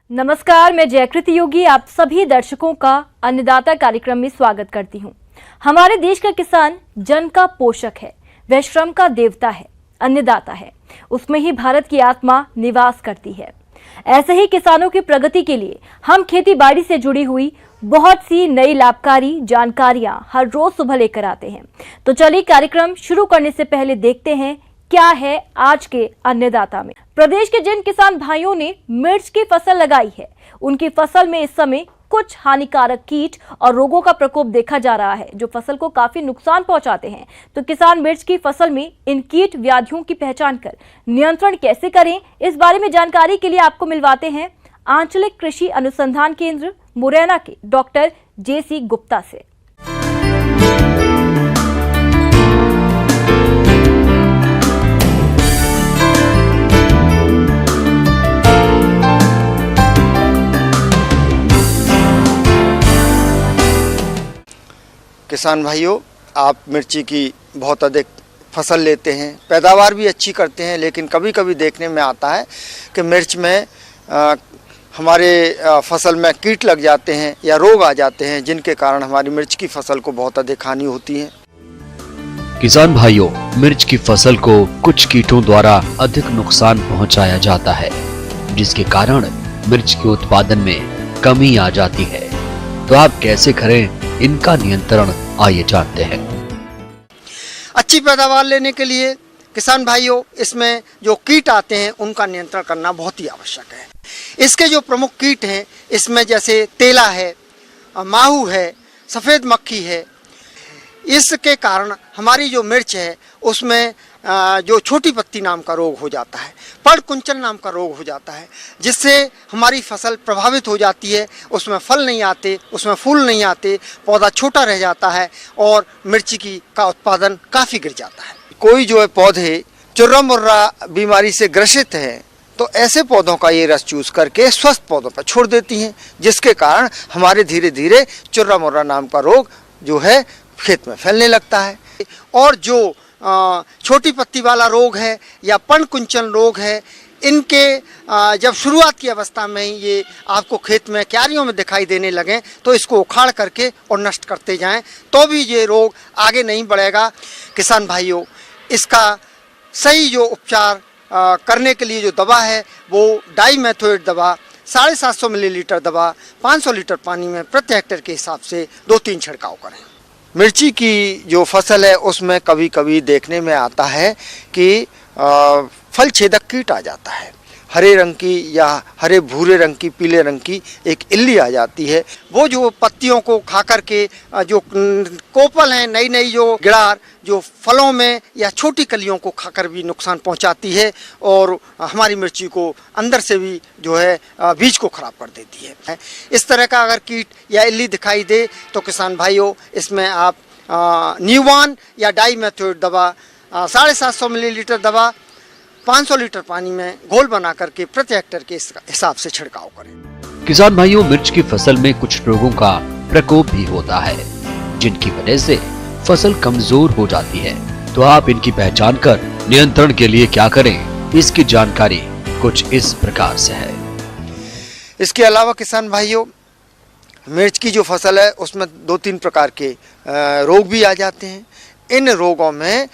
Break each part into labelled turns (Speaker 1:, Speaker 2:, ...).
Speaker 1: नमस्कार, मैं जयकृति योगी आप सभी दर्शकों का अन्नदाता कार्यक्रम में स्वागत करती हूं। हमारे देश का किसान जन का पोषक है, वह श्रम का देवता है, अन्नदाता है। उसमें ही भारत की आत्मा निवास करती है। ऐसे ही किसानों की प्रगति के लिए हम खेती बाड़ी से जुड़ी हुई बहुत सी नई लाभकारी जानकारियां हर रोज सुबह लेकर आते हैं। तो चलिए कार्यक्रम शुरू करने से पहले देखते हैं क्या है आज के अन्नदाता में। प्रदेश के जिन किसान भाइयों ने मिर्च की फसल लगाई है, उनकी फसल में इस समय कुछ हानिकारक कीट और रोगों का प्रकोप देखा जा रहा है, जो फसल को काफी नुकसान पहुंचाते हैं। तो किसान मिर्च की फसल में इन कीट व्याधियों की पहचान कर नियंत्रण कैसे करें, इस बारे में जानकारी के लिए आपको मिलवाते हैं आंचलिक कृषि अनुसंधान केंद्र मुरैना के डॉक्टर JC गुप्ता से।
Speaker 2: किसान भाइयों, आप मिर्ची की बहुत अधिक फसल लेते हैं, पैदावार भी अच्छी करते हैं, लेकिन कभी कभी देखने में आता है कि मिर्च में हमारे फसल में कीट लग जाते हैं या रोग आ जाते हैं, जिनके कारण हमारी मिर्च की फसल को बहुत अधिक हानि होती है।
Speaker 3: किसान भाइयों, मिर्च की फसल को कुछ कीटों द्वारा अधिक नुकसान पहुंचाया जाता है, जिसके कारण मिर्च के उत्पादन में कमी आ जाती है। तो आप कैसे करें इनका नियंत्रण, आइए जानते हैं।
Speaker 2: अच्छी पैदावार लेने के लिए किसान भाइयों, इसमें जो कीट आते हैं उनका नियंत्रण करना बहुत ही आवश्यक है। इसके जो प्रमुख कीट हैं, इसमें जैसे तेला है, माहू है, सफ़ेद मक्खी है। इसके कारण हमारी जो मिर्च है उसमें जो छोटी पत्ती नाम का रोग हो जाता है, पड़ कुंचन नाम का रोग हो जाता है, जिससे हमारी फसल प्रभावित हो जाती है। उसमें फल नहीं आते, उसमें फूल नहीं आते, पौधा छोटा रह जाता है और मिर्ची का उत्पादन काफ़ी गिर जाता है। कोई जो है पौधे चुर्रा मुर्रा बीमारी से ग्रसित हैं, तो ऐसे पौधों का ये रस चूस करके स्वस्थ पौधों पर छोड़ देती हैं, जिसके कारण हमारे धीरे धीरे चुर्रा मुर्रा नाम का रोग जो है खेत में फैलने लगता है। और जो छोटी पत्ती वाला रोग है या पण कुंचन रोग है, इनके जब शुरुआत की अवस्था में ही ये आपको खेत में क्यारियों में दिखाई देने लगें, तो इसको उखाड़ करके और नष्ट करते जाएं, तो भी ये रोग आगे नहीं बढ़ेगा। किसान भाइयों, इसका सही जो उपचार करने के लिए जो दवा है वो डाइमेथोएट दवा 750 मिलीलीटर दवा 500 लीटर पानी में प्रति हेक्टेयर के हिसाब से 2-3 छिड़काव करें। मिर्ची की जो फसल है उसमें कभी कभी देखने में आता है कि फल छेदक कीट आ जाता है। हरे रंग की या हरे भूरे रंग की, पीले रंग की एक इल्ली आ जाती है। वो जो पत्तियों को खा करके जो कोपल हैं, नई नई जो गिड़ार जो फलों में या छोटी कलियों को खाकर भी नुकसान पहुंचाती है और हमारी मिर्ची को अंदर से भी जो है बीज को खराब कर देती है। इस तरह का अगर कीट या इल्ली दिखाई दे तो किसान भाइयों, इसमें आप न्यूवान या डाइमेथोएट दवा 750 मिलीलीटर दवा 500 लीटर पानी में घोल बना करके प्रति हेक्टेयर के हिसाब से छिड़काव करें।
Speaker 3: किसान भाइयों, मिर्च की फसल में कुछ रोगों का प्रकोप भी होता है, जिनकी वजह से फसल कमजोर हो जाती है। तो आप इनकी पहचान कर नियंत्रण के लिए क्या करें, इसकी जानकारी कुछ इस प्रकार से है।
Speaker 2: इसके अलावा किसान भाइयों, मिर्च की जो फसल है उसमें 2-3 प्रकार के रोग भी आ जाते हैं। इन रोगों में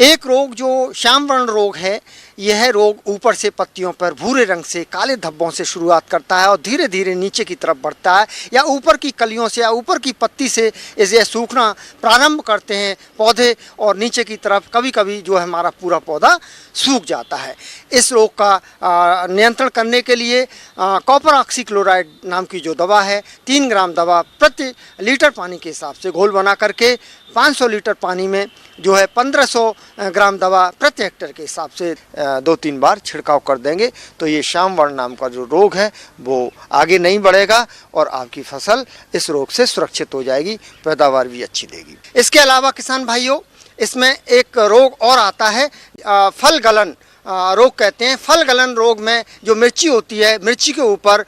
Speaker 2: एक रोग जो श्याम वर्ण रोग है, यह रोग ऊपर से पत्तियों पर भूरे रंग से काले धब्बों से शुरुआत करता है और धीरे धीरे नीचे की तरफ बढ़ता है, या ऊपर की कलियों से या ऊपर की पत्ती से इसे सूखना प्रारंभ करते हैं पौधे, और नीचे की तरफ कभी कभी जो है हमारा पूरा पौधा सूख जाता है। इस रोग का नियंत्रण करने के लिए कॉपर ऑक्सीक्लोराइड नाम की जो दवा है, 3 ग्राम दवा प्रति लीटर पानी के हिसाब से घोल बना करके 500 लीटर पानी में जो है 1500 ग्राम दवा प्रति हेक्टेयर के हिसाब से 2-3 बार छिड़काव कर देंगे, तो ये श्याम वर्ण नाम का जो रोग है वो आगे नहीं बढ़ेगा और आपकी फसल इस रोग से सुरक्षित हो जाएगी, पैदावार भी अच्छी देगी। इसके अलावा किसान भाइयों, इसमें एक रोग और आता है फल गलन रोग कहते हैं। फल गलन रोग में जो मिर्ची होती है, मिर्ची के ऊपर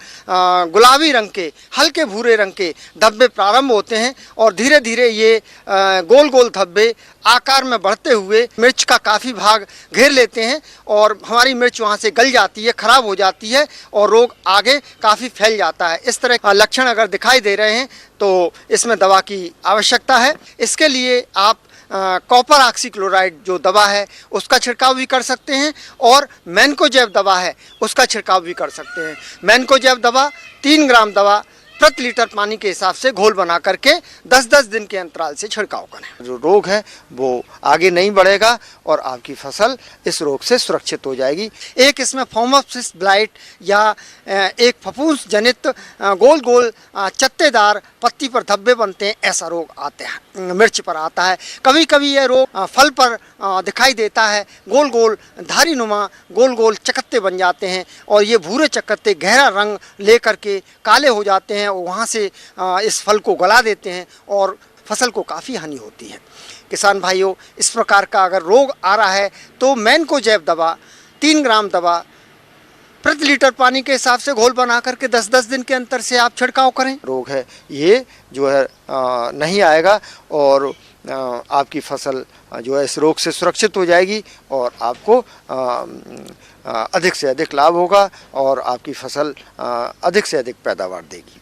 Speaker 2: गुलाबी रंग के, हल्के भूरे रंग के धब्बे प्रारंभ होते हैं और धीरे धीरे ये गोल गोल धब्बे आकार में बढ़ते हुए मिर्च का काफ़ी भाग घेर लेते हैं और हमारी मिर्च वहाँ से गल जाती है, खराब हो जाती है और रोग आगे काफ़ी फैल जाता है। इस तरह के लक्षण अगर दिखाई दे रहे हैं तो इसमें दवा की आवश्यकता है। इसके लिए आप कॉपर ऑक्सीक्लोराइड जो दवा है उसका छिड़काव भी कर सकते हैं और मैनकोजेब दवा है उसका छिड़काव भी कर सकते हैं। मैनकोजेब दवा 3 ग्राम दवा प्रति लीटर पानी के हिसाब से घोल बना करके 10-10 दिन के अंतराल से छिड़काव करें। जो रोग है वो आगे नहीं बढ़ेगा और आपकी फसल इस रोग से सुरक्षित हो जाएगी। एक इसमें फॉर्मोप्सिस ब्लाइट या एक फफूंस जनित गोल गोल चत्तेदार पत्ती पर धब्बे बनते हैं, ऐसा रोग आते हैं, मिर्च पर आता है। कभी कभी यह रोग फल पर दिखाई देता है, गोल गोल धारी नुमा गोल गोल चकत्ते बन जाते हैं और ये भूरे चकत्ते गहरा रंग लेकर के काले हो जाते हैं और वहाँ से इस फल को गला देते हैं और फसल को काफ़ी हानि होती है। किसान भाइयों, इस प्रकार का अगर रोग आ रहा है तो मैनकोजेब दवा 3 ग्राम दवा प्रति लीटर पानी के हिसाब से घोल बना करके 10-10 दिन के अंतर से आप छिड़काव करें। रोग है ये जो है नहीं आएगा और आपकी फसल जो है इस रोग से सुरक्षित हो जाएगी और आपको अधिक से अधिक लाभ होगा और आपकी फसल अधिक से अधिक पैदावार देगी।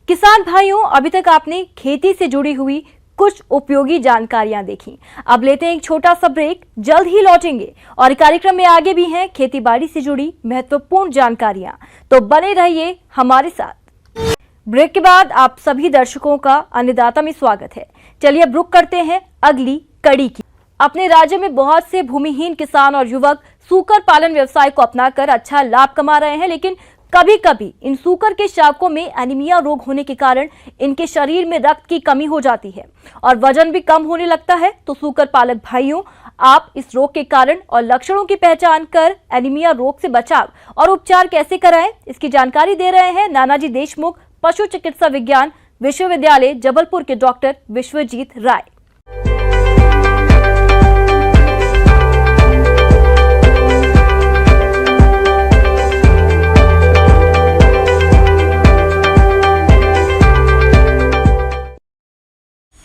Speaker 1: किसान भाइयों, अभी तक आपने खेती से जुड़ी हुई कुछ उपयोगी जानकारियां देखी। अब लेते हैं एक छोटा सा ब्रेक, जल्द ही लौटेंगे और कार्यक्रम में आगे भी हैं खेतीबाड़ी से जुड़ी महत्वपूर्ण जानकारियां, तो बने रहिए हमारे साथ। ब्रेक के बाद आप सभी दर्शकों का अन्नदाता में स्वागत है। चलिए अब रुक करते हैं अगली कड़ी की। अपने राज्य में बहुत से भूमिहीन किसान और युवक सूकर पालन व्यवसाय को अपनाकर अच्छा लाभ कमा रहे हैं, लेकिन कभी कभी इन सूकर के शावकों में एनीमिया रोग होने के कारण इनके शरीर में रक्त की कमी हो जाती है और वजन भी कम होने लगता है। तो सूकर पालक भाइयों, आप इस रोग के कारण और लक्षणों की पहचान कर एनीमिया रोग से बचाव और उपचार कैसे कराएं, इसकी जानकारी दे रहे हैं नानाजी देशमुख पशु चिकित्सा विज्ञान विश्वविद्यालय जबलपुर के डॉक्टर विश्वजीत राय।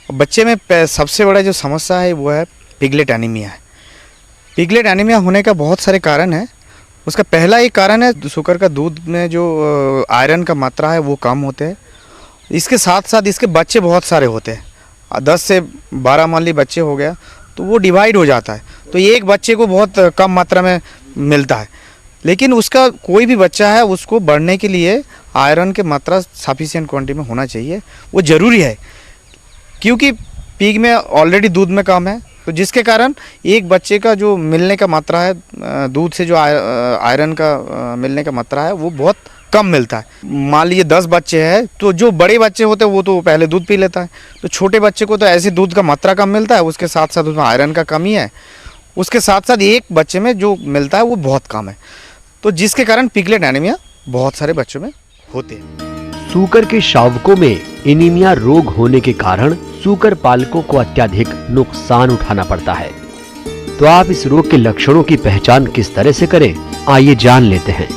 Speaker 4: बच्चे में सबसे बड़ा जो समस्या है वो है पिगलेट एनीमिया है। पिगलेट एनीमिया होने का बहुत सारे कारण है। उसका पहला एक कारण है सूकर का दूध में जो आयरन का मात्रा है वो कम होते हैं। इसके साथ साथ इसके बच्चे बहुत सारे होते हैं, 10 से 12 मान ली बच्चे हो गया तो वो डिवाइड हो जाता है, तो एक बच्चे को बहुत कम मात्रा में मिलता है। लेकिन उसका कोई भी बच्चा है उसको बढ़ने के लिए आयरन की मात्रा सफिशिएंट क्वांटिटी में होना चाहिए, वो ज़रूरी है क्योंकि पीक में ऑलरेडी दूध में कम है, तो जिसके कारण एक बच्चे का जो मिलने का मात्रा है दूध से जो आयरन का मिलने का मात्रा है वो बहुत कम मिलता है। मान लीजिए 10 बच्चे हैं तो जो बड़े बच्चे होते हैं वो तो पहले दूध पी लेता है, तो छोटे बच्चे को तो ऐसे दूध का मात्रा कम मिलता है, उसके साथ साथ उसमें आयरन का कमी है, उसके साथ साथ एक बच्चे में जो मिलता है वो बहुत कम है, तो जिसके कारण पिगलेट एनीमिया बहुत सारे बच्चों में होते हैं।
Speaker 3: सूकर के शावकों में एनीमिया रोग होने के कारण सूकर पालकों को अत्यधिक नुकसान उठाना पड़ता है। तो आप इस रोग के लक्षणों की पहचान किस तरह से करें, आइए जान लेते हैं।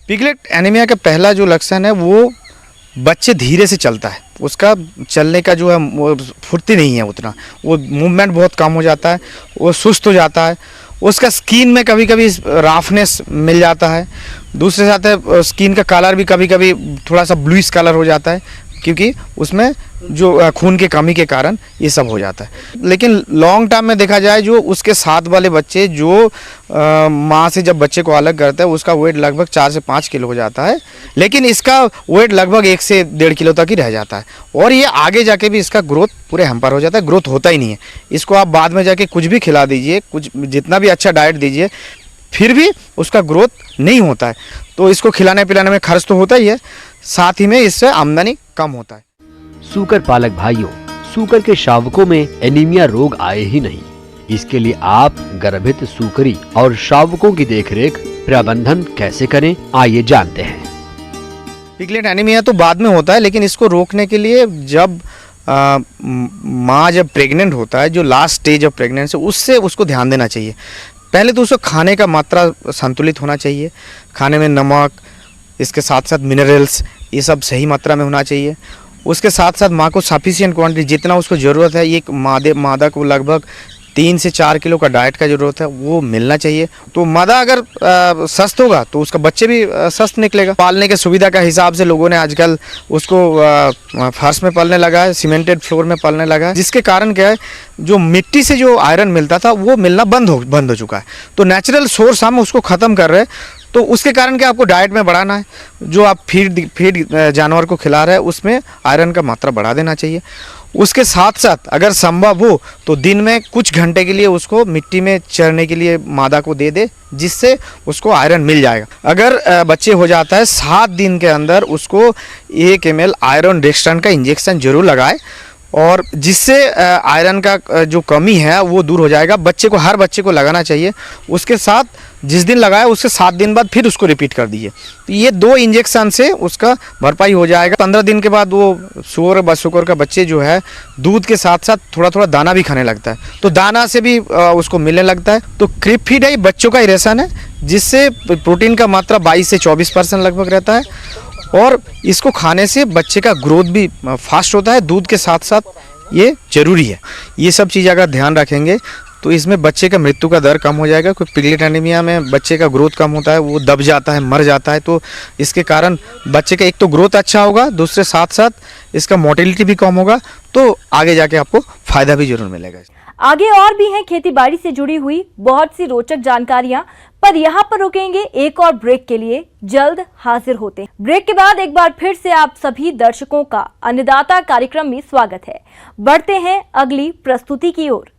Speaker 4: पिगलेट एनीमिया का पहला जो लक्षण है वो बच्चे धीरे से चलता है, उसका चलने का जो है वो फुर्ती नहीं है उतना, वो मूवमेंट बहुत कम हो जाता है, वो सुस्त हो जाता है, उसका स्किन में कभी कभी राफनेस मिल जाता है, दूसरे साथ है स्किन का कलर भी कभी कभी थोड़ा सा ब्लूइश कलर हो जाता है क्योंकि उसमें जो खून की कमी के कारण ये सब हो जाता है। लेकिन लॉन्ग टर्म में देखा जाए जो उसके साथ वाले बच्चे जो माँ से जब बच्चे को अलग करता है उसका वेट लगभग 4 से 5 किलो हो जाता है, लेकिन इसका वेट लगभग 1 से 1.5 किलो तक ही रह जाता है और ये आगे जाके भी इसका ग्रोथ पूरे हैम्पर हो जाता है, ग्रोथ होता ही नहीं है। इसको आप बाद में जाके कुछ भी खिला दीजिए, कुछ जितना भी अच्छा डाइट दीजिए, फिर भी उसका ग्रोथ नहीं होता है। तो इसको खिलाने पिलाने में खर्च तो होता ही है, साथ ही में इससे आमदनी कम होता है।
Speaker 3: सूकर पालक भाइयों, सूकर के शावकों में एनीमिया रोग आए ही नहीं, इसके लिए आप गर्भित सूकरी और शावकों की देखरेख प्रबंधन कैसे करें, आइए जानते हैं।
Speaker 4: पिगलेट एनीमिया तो बाद में होता है, लेकिन इसको रोकने के लिए जब माँ जब प्रेग्नेंट होता है, जो लास्ट स्टेज ऑफ प्रेगनेंसी, उससे उसको ध्यान देना चाहिए पहले तो उसको खाने का मात्रा संतुलित होना चाहिए। खाने में नमक, इसके साथ साथ मिनरल्स, ये सब सही मात्रा में होना चाहिए। उसके साथ साथ माँ को सफिशिएंट क्वांटिटी, जितना उसको ज़रूरत है, एक मादा को लगभग 3 से 4 किलो का डाइट का ज़रूरत है, वो मिलना चाहिए। तो मादा अगर स्वस्थ होगा तो उसका बच्चे भी स्वस्थ निकलेगा। पालने के सुविधा का हिसाब से लोगों ने आजकल उसको फर्श में पालने लगा है, सीमेंटेड फ्लोर में पालने लगा है, जिसके कारण क्या है, जो मिट्टी से जो आयरन मिलता था वो मिलना बंद हो चुका है। तो नेचुरल सोर्स हम उसको ख़त्म कर रहे हैं। तो उसके कारण क्या, आपको डाइट में बढ़ाना है, जो आप फीड जानवर को खिला रहे हैं उसमें आयरन का मात्रा बढ़ा देना चाहिए। उसके साथ साथ अगर संभव हो तो दिन में कुछ घंटे के लिए उसको मिट्टी में चरने के लिए मादा को दे दे, जिससे उसको आयरन मिल जाएगा। अगर बच्चे हो जाता है 7 दिन के अंदर उसको 1 ml आयरन डेक्स्ट्रन का इंजेक्शन जरूर लगाए, और जिससे आयरन का जो कमी है वो दूर हो जाएगा। बच्चे को, हर बच्चे को लगाना चाहिए। उसके साथ जिस दिन लगाया उसके 7 दिन बाद फिर उसको रिपीट कर दीजिए। तो ये 2 इंजेक्शन से उसका भरपाई हो जाएगा। 15 दिन के बाद वो सुअर का बच्चे जो है दूध के साथ साथ थोड़ा थोड़ा दाना भी खाने लगता है, तो दाना से भी उसको मिलने लगता है। तो क्रिप फीड है, बच्चों का ही रेशन है, जिससे प्रोटीन का मात्रा 22 से 24% लगभग रहता है, और इसको खाने से बच्चे का ग्रोथ भी फास्ट होता है। दूध के साथ साथ ये जरूरी है। ये सब चीज़ अगर ध्यान रखेंगे तो इसमें बच्चे का मृत्यु का दर कम हो जाएगा। कोई पिगलेट एनीमिया में बच्चे का ग्रोथ कम होता है, वो दब जाता है, मर जाता है। तो इसके कारण बच्चे का एक तो ग्रोथ अच्छा होगा, दूसरे साथ साथ इसका मोर्टेलिटी भी कम होगा। तो आगे जाके आपको फ़ायदा भी जरूर मिलेगा।
Speaker 1: आगे और भी हैं खेती बाड़ी से जुड़ी हुई बहुत सी रोचक जानकारियां, पर यहाँ पर रुकेंगे एक और ब्रेक के लिए। जल्द हाजिर होते हैं। ब्रेक के बाद एक बार फिर से आप सभी दर्शकों का अन्नदाता कार्यक्रम में स्वागत है। बढ़ते हैं अगली प्रस्तुति की ओर।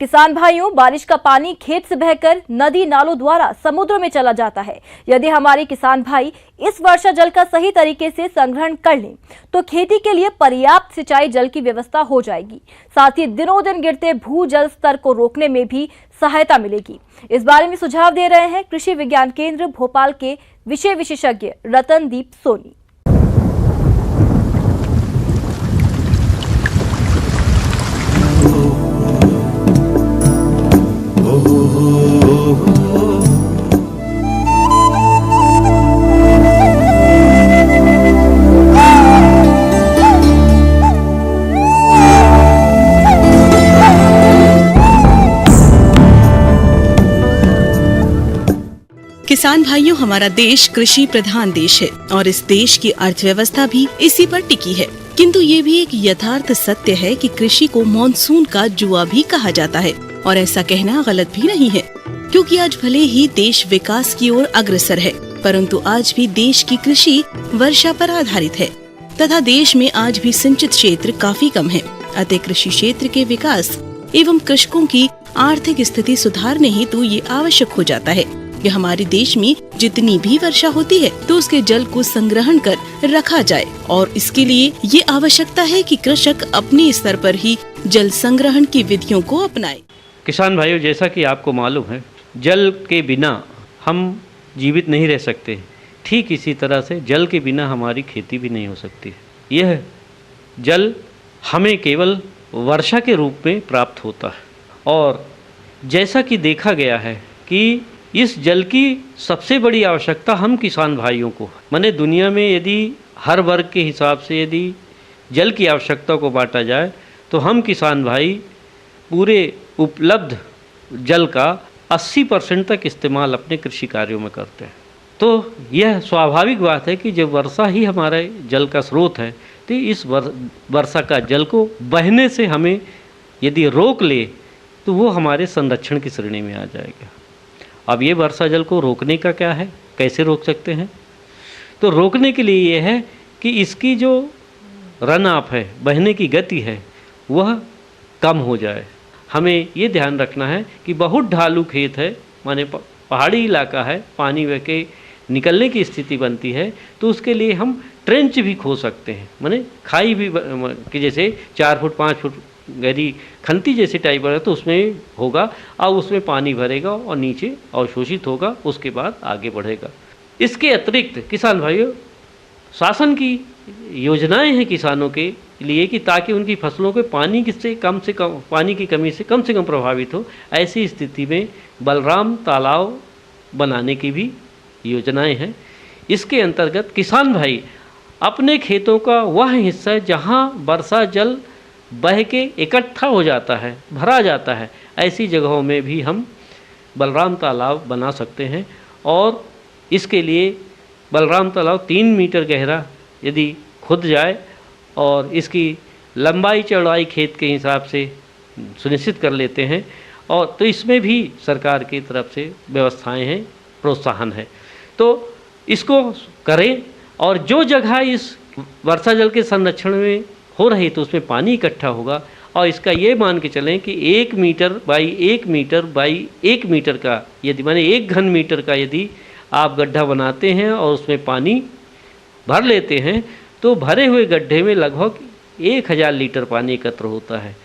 Speaker 1: किसान भाइयों, बारिश का पानी खेत से बहकर नदी नालों द्वारा समुद्र में चला जाता है। यदि हमारे किसान भाई इस वर्षा जल का सही तरीके से संग्रहण कर लें तो खेती के लिए पर्याप्त सिंचाई जल की व्यवस्था हो जाएगी। साथ ही दिनों दिन गिरते भू जल स्तर को रोकने में भी सहायता मिलेगी। इस बारे में सुझाव दे रहे हैं कृषि विज्ञान केंद्र भोपाल के विषय विशेषज्ञ रतनदीप सोनी।
Speaker 5: किसान भाइयों, हमारा देश कृषि प्रधान देश है और इस देश की अर्थव्यवस्था भी इसी पर टिकी है। किंतु ये भी एक यथार्थ सत्य है कि कृषि को मॉनसून का जुआ भी कहा जाता है, और ऐसा कहना गलत भी नहीं है, क्योंकि आज भले ही देश विकास की ओर अग्रसर है, परंतु आज भी देश की कृषि वर्षा पर आधारित है तथा देश में आज भी सिंचित क्षेत्र काफी कम है। अतः कृषि क्षेत्र के विकास एवं कृषकों की आर्थिक स्थिति सुधारने हेतु ये आवश्यक हो जाता है कि हमारे देश में जितनी भी वर्षा होती है तो उसके जल को संग्रहण कर रखा जाए, और इसके लिए ये आवश्यकता है कि कृषक अपने स्तर पर ही जल संग्रहण की विधियों को अपनाए।
Speaker 6: किसान भाइयों, जैसा कि आपको मालूम है, जल के बिना हम जीवित नहीं रह सकते। ठीक इसी तरह से जल के बिना हमारी खेती भी नहीं हो सकती। यह जल हमें केवल वर्षा के रूप में प्राप्त होता है, और जैसा कि देखा गया है कि इस जल की सबसे बड़ी आवश्यकता हम किसान भाइयों को, माने दुनिया में यदि हर वर्ग के हिसाब से यदि जल की आवश्यकता को बांटा जाए तो हम किसान भाई पूरे उपलब्ध जल का 80% तक इस्तेमाल अपने कृषि कार्यों में करते हैं। तो यह स्वाभाविक बात है कि जब वर्षा ही हमारे जल का स्रोत है, तो इस वर्षा का जल को बहने से हमें यदि रोक ले तो वो हमारे संरक्षण की श्रेणी में आ जाएगा। अब ये वर्षा जल को रोकने का क्या है, कैसे रोक सकते हैं? तो रोकने के लिए ये है कि इसकी जो रन ऑफ है, बहने की गति है, वह कम हो जाए। हमें ये ध्यान रखना है कि बहुत ढालू खेत है, माने पहाड़ी इलाका है, पानी बह के निकलने की स्थिति बनती है तो उसके लिए हम ट्रेंच भी खो सकते हैं, माने खाई भी कि जैसे 4 फुट 5 फुट गहरी खंती जैसे टाइप है तो उसमें होगा और उसमें पानी भरेगा और नीचे अवशोषित होगा, उसके बाद आगे बढ़ेगा। इसके अतिरिक्त किसान भाइयों, शासन की योजनाएं हैं किसानों के लिए कि ताकि उनकी फसलों के पानी से कम पानी की कमी से कम प्रभावित हो। ऐसी स्थिति में बलराम तालाब बनाने की भी योजनाएं हैं। इसके अंतर्गत किसान भाई अपने खेतों का वह हिस्सा जहां वर्षा जल बह के इकट्ठा हो जाता है, भरा जाता है, ऐसी जगहों में भी हम बलराम तालाब बना सकते हैं। और इसके लिए बलराम तालाब 3 मीटर गहरा यदि खुद जाए और इसकी लंबाई चौड़ाई खेत के हिसाब से सुनिश्चित कर लेते हैं और तो इसमें भी सरकार की तरफ से व्यवस्थाएं हैं, प्रोत्साहन है, तो इसको करें। और जो जगह इस वर्षा जल के संरक्षण में हो रही तो उसमें पानी इकट्ठा होगा और इसका ये मान के चलें कि 1 metre by 1 metre by 1 metre का यदि माने 1 घन मीटर का यदि आप गड्ढा बनाते हैं और उसमें पानी भर लेते हैं तो भरे हुए गड्ढे में लगभग 1000 लीटर पानी एकत्र होता है।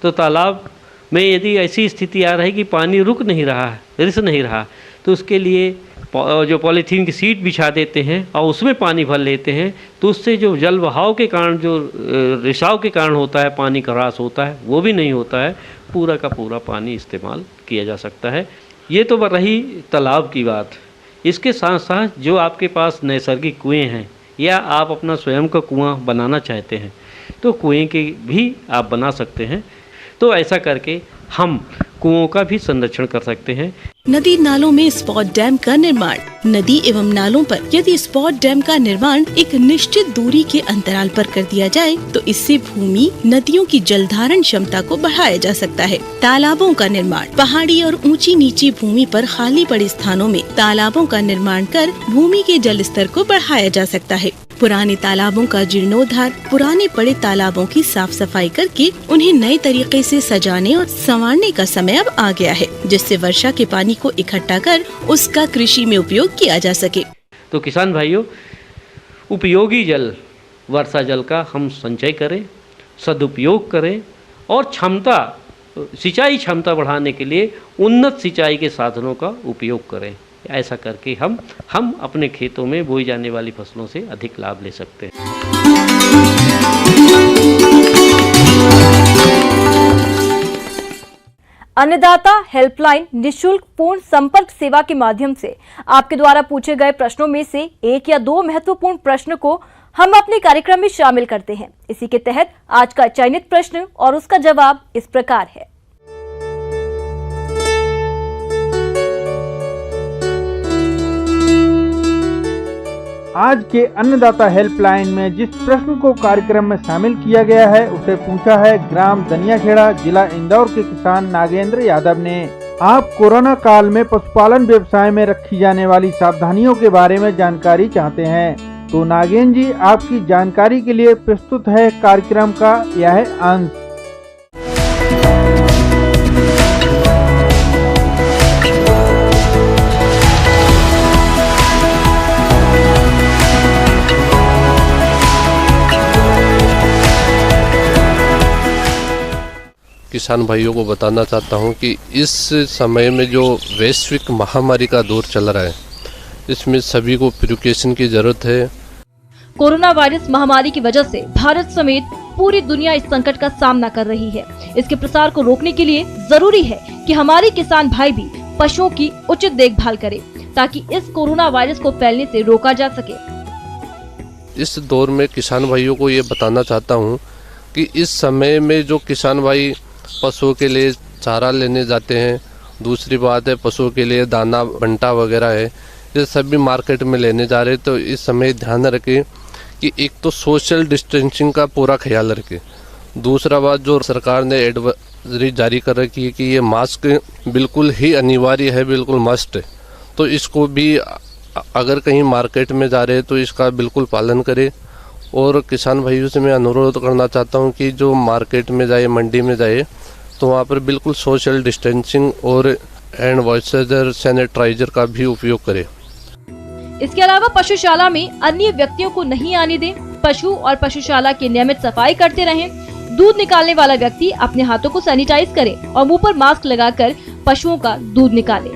Speaker 6: तो तालाब में यदि ऐसी स्थिति आ रही कि पानी रुक नहीं रहा है, रिस नहीं रहा, तो उसके लिए जो पॉलीथीन की सीट बिछा देते हैं और उसमें पानी भर लेते हैं तो उससे जो जल बहाव के कारण जो रिसाव के कारण होता है, पानी का ह्रास होता है, वो भी नहीं होता है। पूरा का पूरा पानी इस्तेमाल किया जा सकता है। ये तो रही तालाब की बात। इसके साथ साथ जो आपके पास नैसर्गिक कुएं हैं या आप अपना स्वयं का कुआं बनाना चाहते हैं तो कुएं के भी आप बना सकते हैं। तो ऐसा करके हम कुओं का भी संरक्षण कर सकते हैं।
Speaker 5: नदी नालों में स्पॉट डैम का निर्माण। नदी एवं नालों पर यदि स्पॉट डैम का निर्माण एक निश्चित दूरी के अंतराल पर कर दिया जाए तो इससे भूमि नदियों की जल धारण क्षमता को बढ़ाया जा सकता है। तालाबों का निर्माण। पहाड़ी और ऊंची नीची भूमि पर खाली पड़े स्थानों में तालाबों का निर्माण कर भूमि के जल स्तर को बढ़ाया जा सकता है। पुराने तालाबों का जीर्णोद्धार, पुराने पड़े तालाबों की साफ सफाई करके उन्हें नए तरीके से सजाने और संवारने का समय अब आ गया है, जिससे वर्षा के पानी को इकट्ठा कर उसका कृषि में उपयोग किया जा सके।
Speaker 6: तो किसान भाइयों, उपयोगी जल वर्षा जल का हम संचय करें, सदुपयोग करें और सिंचाई क्षमता बढ़ाने के लिए उन्नत सिंचाई के साधनों का उपयोग करें। ऐसा करके हम अपने खेतों में बोई जाने वाली फसलों से अधिक लाभ ले सकते हैं।
Speaker 1: अन्नदाता हेल्पलाइन निशुल्क पूर्ण संपर्क सेवा के माध्यम से आपके द्वारा पूछे गए प्रश्नों में से 1 या 2 महत्वपूर्ण प्रश्न को हम अपने कार्यक्रम में शामिल करते हैं। इसी के तहत आज का चयनित प्रश्न और उसका जवाब इस प्रकार है।
Speaker 7: आज के अन्नदाता हेल्पलाइन में जिस प्रश्न को कार्यक्रम में शामिल किया गया है उसे पूछा है ग्राम दनियाखेड़ा, जिला इंदौर के किसान नागेंद्र यादव ने। आप कोरोना काल में पशुपालन व्यवसाय में रखी जाने वाली सावधानियों के बारे में जानकारी चाहते हैं, तो नागेंद्र जी आपकी जानकारी के लिए प्रस्तुत है कार्यक्रम का यह अंश।
Speaker 8: किसान भाइयों को बताना चाहता हूं कि इस समय में जो वैश्विक महामारी का दौर चल रहा है, इसमें सभी को प्रिकॉशन की जरूरत है।
Speaker 1: कोरोना वायरस महामारी की वजह से भारत समेत पूरी दुनिया इस संकट का सामना कर रही है। इसके प्रसार को रोकने के लिए जरूरी है कि हमारे किसान भाई भी पशुओं की उचित देखभाल करें ताकि इस कोरोना वायरस को फैलने से रोका जा सके।
Speaker 8: इस दौर में किसान भाइयों को ये बताना चाहता हूँ कि इस समय में जो किसान भाई पशुओं के लिए चारा लेने जाते हैं, दूसरी बात है पशुओं के लिए दाना बंटा वगैरह है, ये सभी मार्केट में लेने जा रहे हैं, तो इस समय ध्यान रखें कि एक तो सोशल डिस्टेंसिंग का पूरा ख्याल रखें। दूसरा बात, जो सरकार ने एडवाइजरी जारी कर रखी है कि ये मास्क बिल्कुल ही अनिवार्य है, बिल्कुल मस्ट है, तो इसको भी अगर कहीं मार्केट में जा रहे हैं तो इसका बिल्कुल पालन करें। और किसान भाइयों से मैं अनुरोध करना चाहता हूं कि जो मार्केट में जाए, मंडी में जाए, तो वहां पर बिल्कुल सोशल डिस्टेंसिंग और हैंड वॉशर, सैनिटाइजर का भी उपयोग करें।
Speaker 1: इसके अलावा पशुशाला में अन्य व्यक्तियों को नहीं आने दें। पशु और पशुशाला की नियमित सफाई करते रहें। दूध निकालने वाला व्यक्ति अपने हाथों को सैनिटाइज करे और मुंह पर मास्क लगाकर पशुओं का दूध निकाले।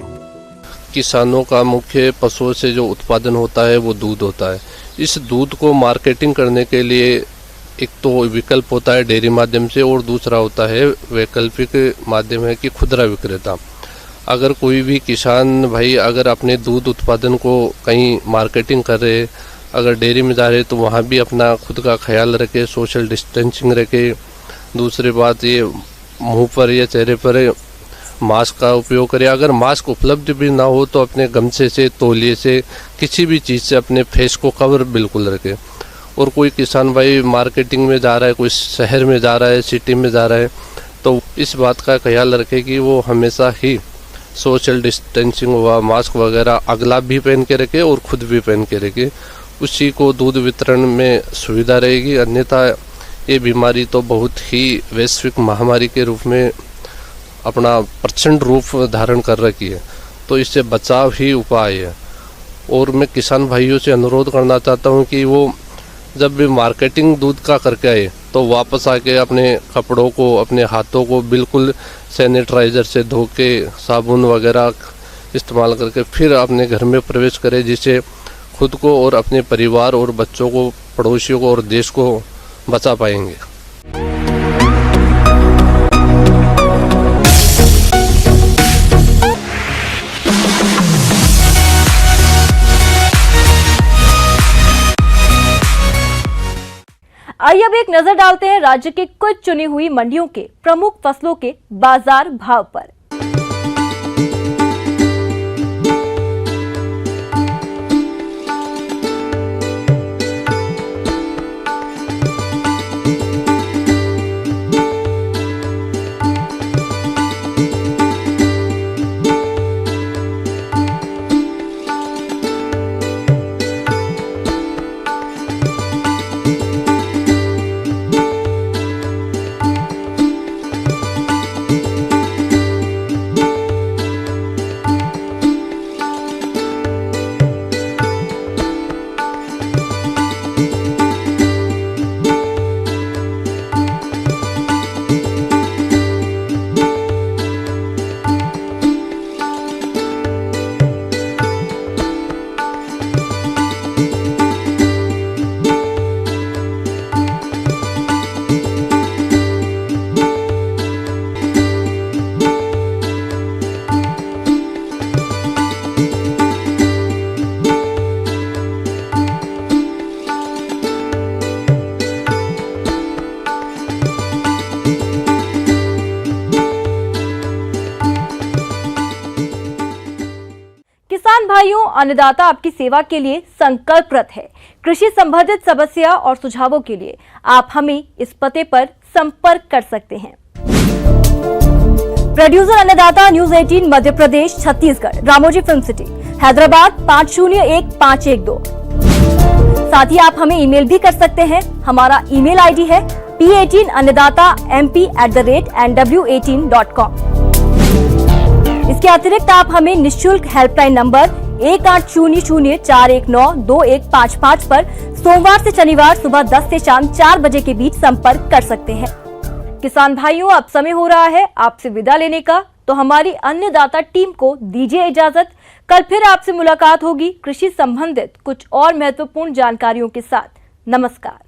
Speaker 8: किसानों का मुख्य पशुओं से जो उत्पादन होता है वो दूध होता है। इस दूध को मार्केटिंग करने के लिए एक तो विकल्प होता है डेयरी माध्यम से, और दूसरा होता है वैकल्पिक माध्यम है कि खुदरा विक्रेता। अगर कोई भी किसान भाई अगर अपने दूध उत्पादन को कहीं मार्केटिंग कर रहे, अगर डेयरी में जा रहे तो वहाँ भी अपना खुद का ख्याल रखे, सोशल डिस्टेंसिंग रखे। दूसरी बात ये मुंह पर या चेहरे पर मास्क का उपयोग करें। अगर मास्क उपलब्ध भी ना हो तो अपने गमछे से, तौलिए से, किसी भी चीज़ से अपने फेस को कवर बिल्कुल रखें। और कोई किसान भाई मार्केटिंग में जा रहा है, कोई शहर में जा रहा है, सिटी में जा रहा है, तो इस बात का ख्याल रखे कि वो हमेशा ही सोशल डिस्टेंसिंग व मास्क वगैरह अगला भी पहन के रखे और खुद भी पहन के रखे। उसी को दूध वितरण में सुविधा रहेगी। अन्यथा ये बीमारी तो बहुत ही वैश्विक महामारी के रूप में अपना प्रचंड रूप धारण कर रखी है, तो इससे बचाव ही उपाय है। और मैं किसान भाइयों से अनुरोध करना चाहता हूँ कि वो जब भी मार्केटिंग दूध का करके आए तो वापस आके अपने कपड़ों को, अपने हाथों को बिल्कुल सैनिटाइजर से धो के, साबुन वगैरह इस्तेमाल करके फिर अपने घर में प्रवेश करें, जिससे खुद को और अपने परिवार और बच्चों को, पड़ोसियों को और देश को बचा पाएंगे।
Speaker 1: आइए अब एक नजर डालते हैं राज्य के कुछ चुनी हुई मंडियों के प्रमुख फसलों के बाजार भाव पर। किसान भाइयों, अन्नदाता आपकी सेवा के लिए संकल्परत है। कृषि संबंधित समस्या और सुझावों के लिए आप हमें इस पते पर संपर्क कर सकते हैं। प्रोड्यूसर अन्नदाता, news 18 Madhya Pradesh Chhattisgarh, Ramoji film city, Hyderabad 501512। साथ ही आप हमें ईमेल भी कर सकते हैं। हमारा ईमेल आईडी है p18annadatamp@nw18.com। इसके अतिरिक्त आप हमें निःशुल्क हेल्पलाइन नंबर 1800419255 पर सोमवार से शनिवार सुबह 10 से शाम 4 बजे के बीच संपर्क कर सकते हैं। किसान भाइयों, अब समय हो रहा है आपसे विदा लेने का, तो हमारी अन्नदाता टीम को दीजिए इजाजत। कल फिर आपसे मुलाकात होगी कृषि संबंधित कुछ और महत्वपूर्ण जानकारियों के साथ। नमस्कार।